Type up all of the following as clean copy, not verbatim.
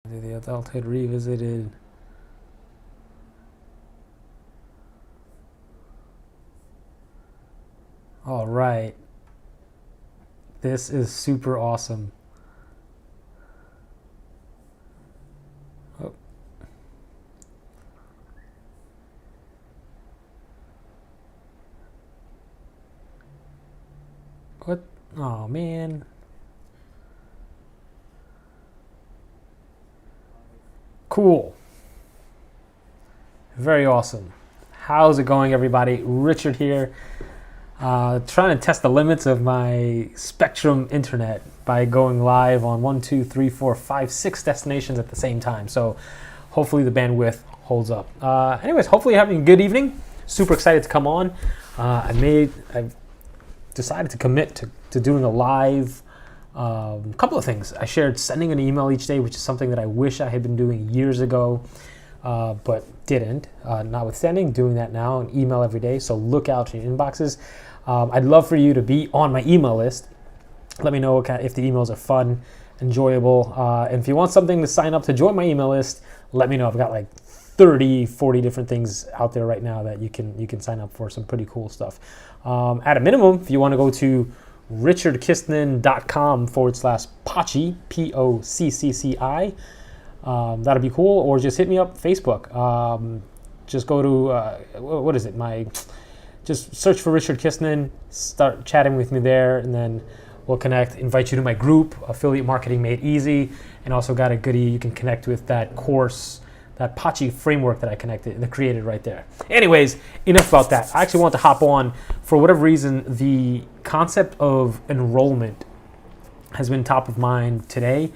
The Adulthood Revisited. All right. This is super awesome. Oh, what? Oh, man. Cool. Very awesome. How's it going, everybody? Richard here. Trying to test the limits of my Spectrum internet by going live on 6 destinations at the same time. So hopefully the bandwidth holds up. Anyways, hopefully you're having a good evening. Super excited to come on. I've decided to commit to doing a live. Couple of things. I shared sending an email each day, which is something that I wish I had been doing years ago, but didn't. Notwithstanding, doing that now, an email every day. So look out in your inboxes. I'd love for you to be on my email list. Let me know if the emails are fun, enjoyable. And if you want something to sign up to join my email list, let me know. I've got like 30, 40 different things out there right now that you can sign up for, some pretty cool stuff. At a minimum, if you want to go to richardkistnan.com/Pocci, P-O-C-C-C-I, that'll be cool. Or just hit me up Facebook. Just go to, what is it? Just search for Richard Kistnan, start chatting with me there, and then we'll connect, invite you to my group, Affiliate Marketing Made Easy, and also got a goodie you can connect with that course, that Pocci framework that I created right there. Anyways, enough about that. I actually want to hop on. For whatever reason, the concept of enrollment has been top of mind today.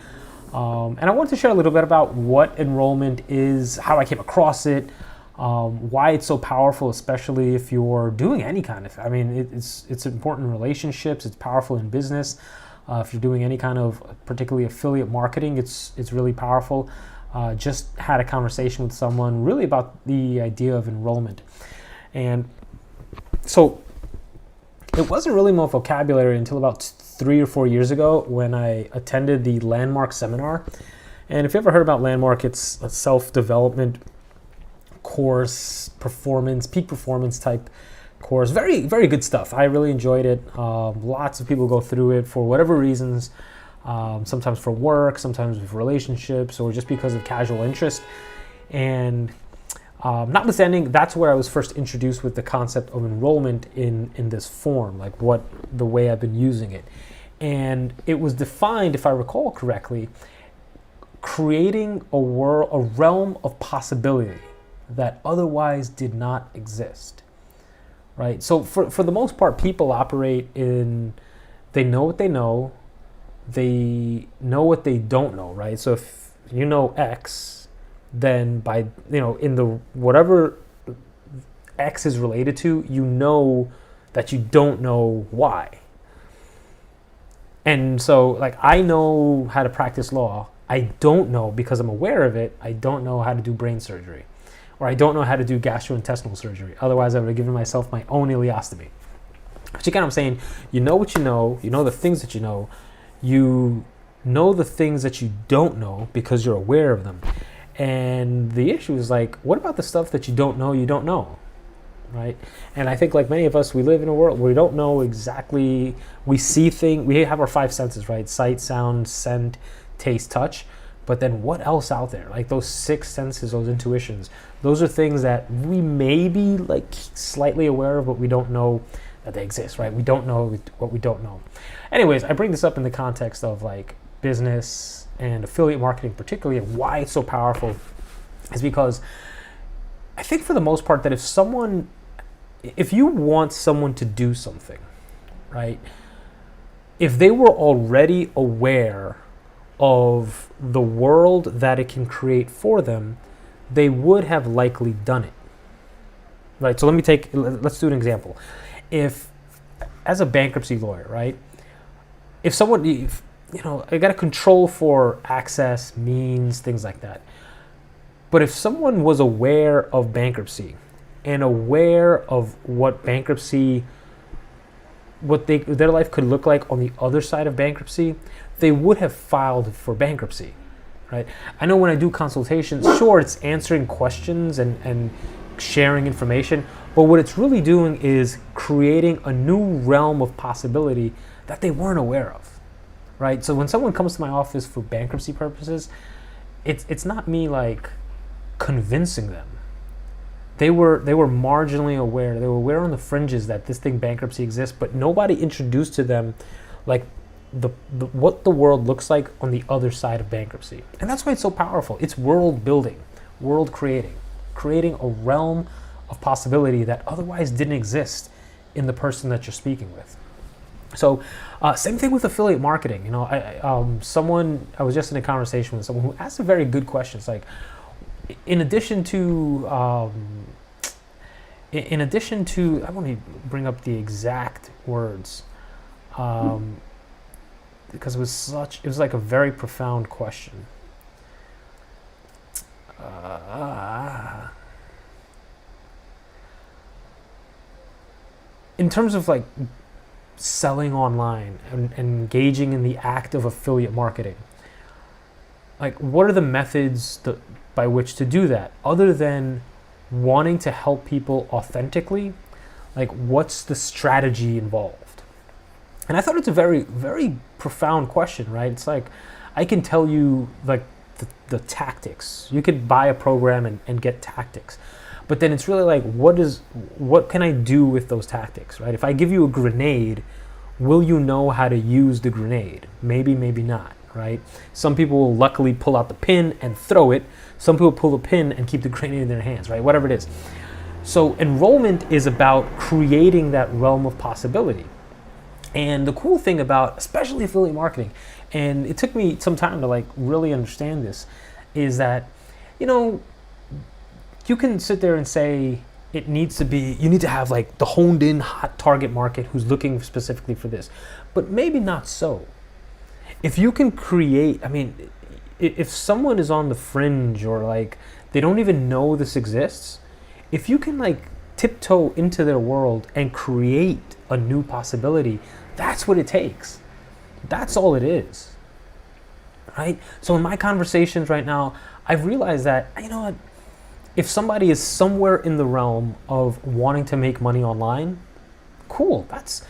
And I wanted to share a little bit about what enrollment is, how I came across it, why it's so powerful, especially if you're doing any kind of, it's important in relationships, it's powerful in business. If you're doing any kind of particularly affiliate marketing, it's really powerful. Just had a conversation with someone really about the idea of enrollment. And so it wasn't really my vocabulary until about 3 or 4 years ago when I attended the Landmark seminar. And if you ever heard about Landmark, it's a self-development course, peak performance type course. Very, very good stuff. I really enjoyed it. Lots of people go through it for whatever reasons, sometimes for work, sometimes for relationships, or just because of casual interest. And notwithstanding, that's where I was first introduced with the concept of enrollment in this form, like the way I've been using it. And it was defined, if I recall correctly, creating a realm of possibility that otherwise did not exist, right? So for the most part, people operate they know what they know what they don't know, right? So if you know X, then in the whatever X is related to, you know that you don't know Y. And so, like, I know how to practice law. I don't know, because I'm aware of it, I don't know how to do brain surgery. Or I don't know how to do gastrointestinal surgery. Otherwise, I would have given myself my own ileostomy. But you get what I'm saying? You know what you know the things that you know the things that you don't know because you're aware of them. And the issue is, like, what about the stuff that you don't know, right? And I think, like many of us, we live in a world where we don't know exactly, we see things, we have our 5 senses, right? Sight, sound, scent, taste, touch. But then what else out there? Like those 6 senses, those intuitions, those are things that we may be like slightly aware of, but we don't know that they exist, right? We don't know what we don't know. Anyways, I bring this up in the context of like business and affiliate marketing particularly, and why it's so powerful is because I think for the most part that if you want someone to do something, right? If they were already aware of the world that it can create for them, they would have likely done it, right? So let's do an example. If, as a bankruptcy lawyer, right, if someone, I got to control for access, means, things like that. But if someone was aware of bankruptcy and aware of what their life could look like on the other side of bankruptcy, they would have filed for bankruptcy, right? I know when I do consultations, sure, it's answering questions and sharing information, but what it's really doing is creating a new realm of possibility that they weren't aware of, right? So when someone comes to my office for bankruptcy purposes, it's not me like convincing them. They were marginally aware. They were aware on the fringes that this thing bankruptcy exists, but nobody introduced to them like the what the world looks like on the other side of bankruptcy. And that's why it's so powerful. It's world building, world creating a realm of possibility that otherwise didn't exist in the person that you're speaking with. So same thing with affiliate marketing. You know, I was just in a conversation with someone who asked a very good question. It's like, in addition to, I want to bring up the exact words, because it was like a very profound question. In terms of like selling online and engaging in the act of affiliate marketing, like what are the methods by which to do that other than wanting to help people authentically? Like what's the strategy involved? And I thought it's a very, very profound question, right? It's like, I can tell you like the tactics. You could buy a program and get tactics. But then it's really like, what can I do with those tactics, right? If I give you a grenade, will you know how to use the grenade? Maybe, maybe not, right? Some people will luckily pull out the pin and throw it. Some people pull the pin and keep the grenade in their hands, right? Whatever it is. So enrollment is about creating that realm of possibility. And the cool thing about, especially affiliate marketing, and it took me some time to like really understand this, is that, you know, you can sit there and say you need to have like the honed in hot target market who's looking specifically for this, but maybe not so. If you can create, I mean, if someone is on the fringe or like they don't even know this exists, if you can like tiptoe into their world and create a new possibility, that's what it takes. That's all it is, right? So in my conversations right now, I've realized that, you know what, if somebody is somewhere in the realm of wanting to make money online, cool. That's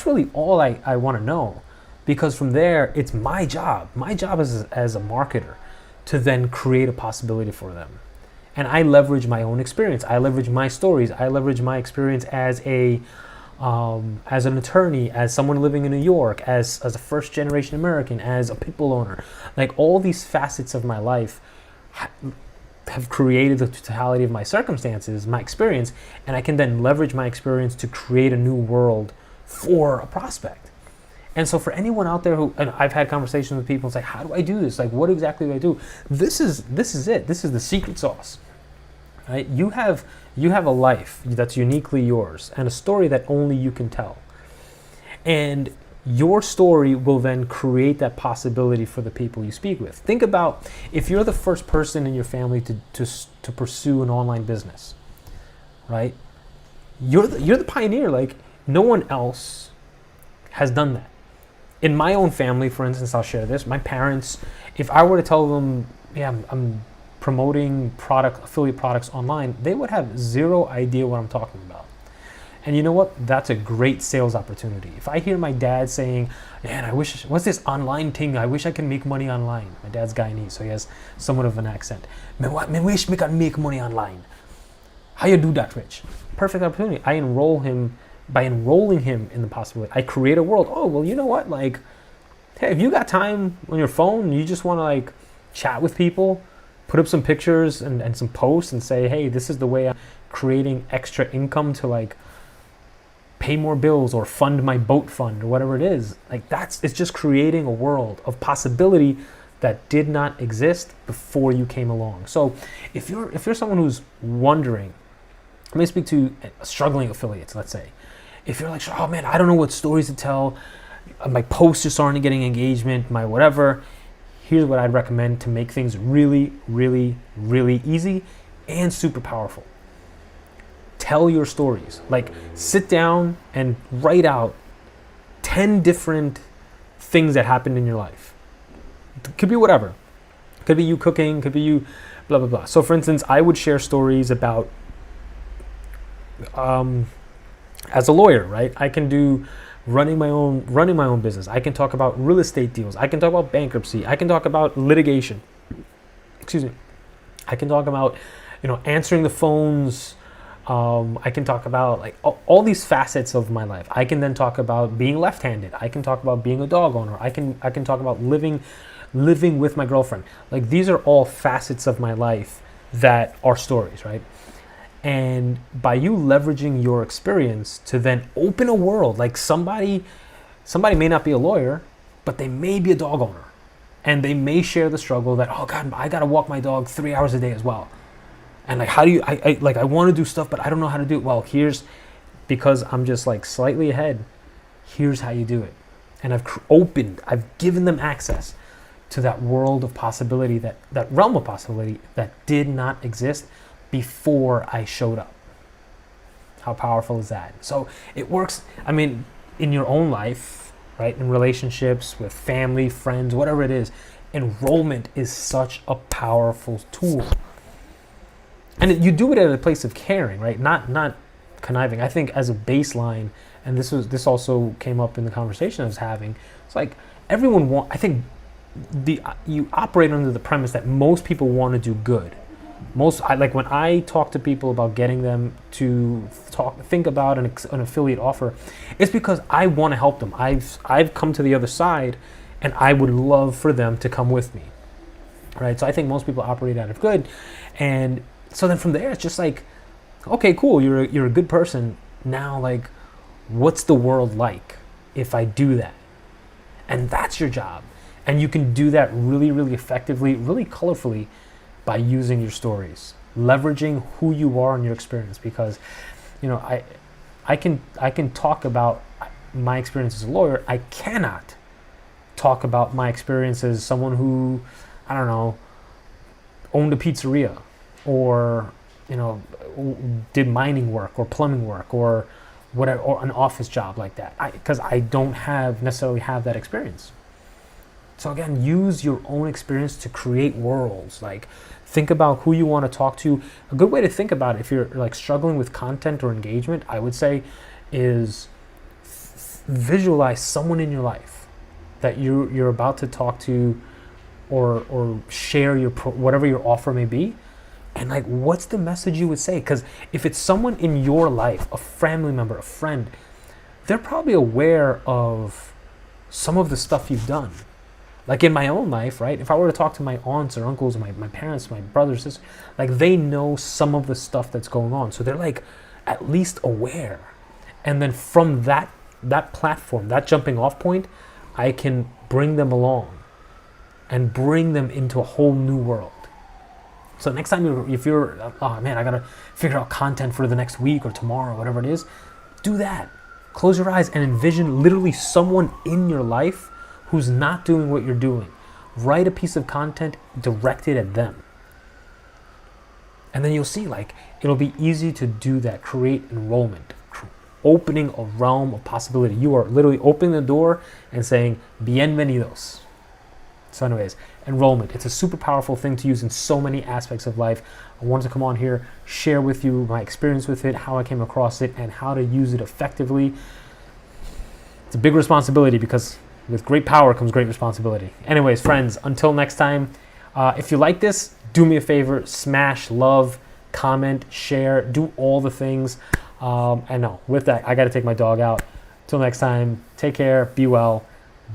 really all I want to know, because from there, it's my job. My job as a marketer to then create a possibility for them. And I leverage my own experience. I leverage my stories. I leverage my experience as an attorney, as someone living in New York, as a first generation American, as a pit bull owner. Like all these facets of my life have created the totality of my circumstances, my experience, and I can then leverage my experience to create a new world for a prospect. And so for anyone out there who, and I've had conversations with people, it's like, how do I do this? Like, what exactly do I do? This is it. This is the secret sauce, right? You have a life that's uniquely yours and a story that only you can tell. And your story will then create that possibility for the people you speak with. Think about if you're the first person in your family to pursue an online business, right? You're the pioneer. Like no one else has done that. In my own family, for instance, I'll share this. My parents, if I were to tell them, yeah, I'm promoting affiliate products online, they would have zero idea what I'm talking about. And you know what? That's a great sales opportunity. If I hear my dad saying, man, what's this online thing? I wish I could make money online. My dad's Guyanese, so he has somewhat of an accent. Man, wish me can make money online. How you do that, Rich? Perfect opportunity. I enroll him. By enrolling him in the possibility, I create a world. Oh, well, you know what? Like, hey, if you got time on your phone, you just want to like chat with people, put up some pictures and some posts and say, hey, this is the way I'm creating extra income to like pay more bills or fund my boat fund or whatever it is. Like it's just creating a world of possibility that did not exist before you came along. So if you're someone who's wondering, let me speak to struggling affiliates, let's say. If you're like, oh man, I don't know what stories to tell, my posts just aren't getting engagement, my whatever, here's what I'd recommend to make things really, really, really easy and super powerful. Tell your stories. Like sit down and write out 10 different things that happened in your life. It could be whatever. Could be you cooking, could be you blah, blah, blah. So for instance, I would share stories about, as a lawyer, right? I can do running my own business. I can talk about real estate deals. I can talk about bankruptcy. I can talk about litigation. Excuse me. I can talk about, answering the phones. I can talk about like all these facets of my life. I can then talk about being left-handed. I can talk about being a dog owner. I can talk about living with my girlfriend. Like these are all facets of my life that are stories, right? And by you leveraging your experience to then open a world, like somebody may not be a lawyer, but they may be a dog owner. And they may share the struggle that, oh God, I gotta walk my dog 3 hours a day as well. And like, how do you, I want to do stuff, but I don't know how to do it. Well, because I'm just like slightly ahead, here's how you do it. And I've given them access to that world of possibility, that realm of possibility that did not exist before I showed up. How powerful is that? So it works, in your own life, right? In relationships, with family, friends, whatever it is, enrollment is such a powerful tool. And you do it at a place of caring, right? Not conniving. I think as a baseline, and this also came up in the conversation I was having, it's like you operate under the premise that most people want to do good. When I talk to people about getting them to think about an affiliate offer, it's because I want to help them. I've come to the other side, and I would love for them to come with me, right? So I think most people operate out of good, and so then from there it's just like, okay, cool, you're a good person. Now, like, what's the world like if I do that? And that's your job, and you can do that really, really effectively, really colorfully, by using your stories, leveraging who you are and your experience. Because, I can talk about my experience as a lawyer. I cannot talk about my experience as someone who, I don't know, owned a pizzeria, or did mining work or plumbing work or whatever, or an office job like that, because I don't necessarily have that experience. So again, use your own experience to create worlds. Like, think about who you want to talk to. A good way to think about it, if you're like struggling with content or engagement, I would say, is visualize someone in your life that you're about to talk to, or share whatever your offer may be. And like, what's the message you would say? Because if it's someone in your life, a family member, a friend, they're probably aware of some of the stuff you've done. Like in my own life, right? If I were to talk to my aunts or uncles, or my parents, my brothers, sisters, like they know some of the stuff that's going on. So they're like at least aware. And then from that platform, that jumping off point, I can bring them along and bring them into a whole new world. So next time if you're, oh man, I gotta figure out content for the next week or tomorrow, whatever it is, do that. Close your eyes and envision literally someone in your life who's not doing what you're doing. Write a piece of content directed at them. And then you'll see, like, it'll be easy to do that. Create enrollment, opening a realm of possibility. You are literally opening the door and saying, bienvenidos. So anyways, enrollment. It's a super powerful thing to use in so many aspects of life. I wanted to come on here, share with you my experience with it, how I came across it, and how to use it effectively. It's a big responsibility, because with great power comes great responsibility. Anyways, friends, until next time, if you like this, do me a favor, smash love, comment, share, do all the things. And no, with that, I got to take my dog out. Till next time, take care, be well,